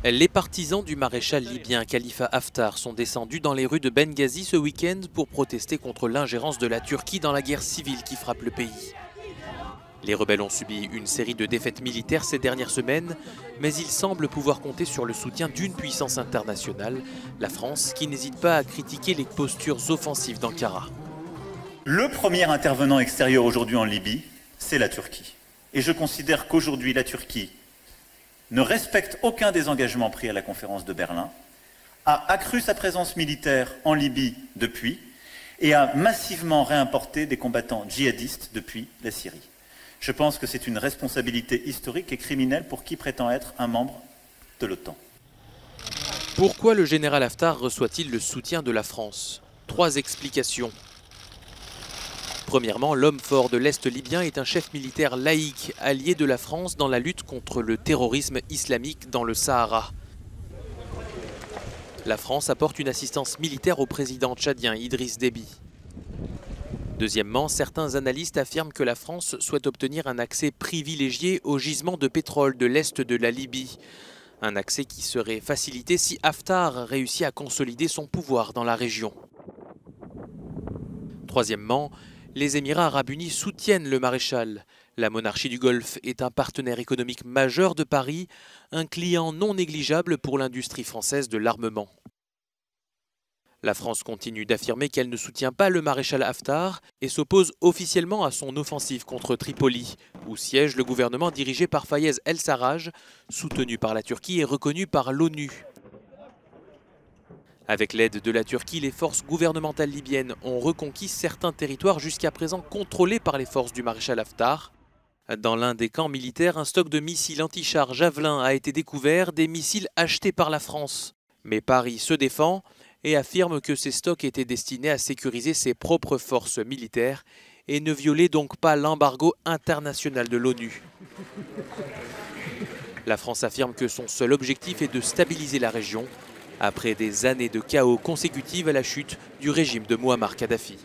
Les partisans du maréchal libyen Khalifa Haftar sont descendus dans les rues de Benghazi ce week-end pour protester contre l'ingérence de la Turquie dans la guerre civile qui frappe le pays. Les rebelles ont subi une série de défaites militaires ces dernières semaines, mais ils semblent pouvoir compter sur le soutien d'une puissance internationale, la France, qui n'hésite pas à critiquer les postures offensives d'Ankara. Le premier intervenant extérieur aujourd'hui en Libye, c'est la Turquie. Et je considère qu'aujourd'hui la Turquie ne respecte aucun des engagements pris à la conférence de Berlin, a accru sa présence militaire en Libye depuis et a massivement réimporté des combattants djihadistes depuis la Syrie. Je pense que c'est une responsabilité historique et criminelle pour qui prétend être un membre de l'OTAN. Pourquoi le général Haftar reçoit-il le soutien de la France? 3 explications. Premièrement, l'homme fort de l'Est libyen est un chef militaire laïque, allié de la France dans la lutte contre le terrorisme islamique dans le Sahara. La France apporte une assistance militaire au président tchadien Idriss Déby. Deuxièmement, certains analystes affirment que la France souhaite obtenir un accès privilégié aux gisements de pétrole de l'Est de la Libye. Un accès qui serait facilité si Haftar réussit à consolider son pouvoir dans la région. Troisièmement, les Émirats arabes unis soutiennent le maréchal. La monarchie du Golfe est un partenaire économique majeur de Paris, un client non négligeable pour l'industrie française de l'armement. La France continue d'affirmer qu'elle ne soutient pas le maréchal Haftar et s'oppose officiellement à son offensive contre Tripoli, où siège le gouvernement dirigé par Fayez El-Sarraj, soutenu par la Turquie et reconnu par l'ONU. Avec l'aide de la Turquie, les forces gouvernementales libyennes ont reconquis certains territoires jusqu'à présent contrôlés par les forces du maréchal Haftar. Dans l'un des camps militaires, un stock de missiles anti-chars Javelin a été découvert, des missiles achetés par la France. Mais Paris se défend et affirme que ces stocks étaient destinés à sécuriser ses propres forces militaires et ne violaient donc pas l'embargo international de l'ONU. La France affirme que son seul objectif est de stabiliser la région, après des années de chaos consécutives à la chute du régime de Mouammar Kadhafi.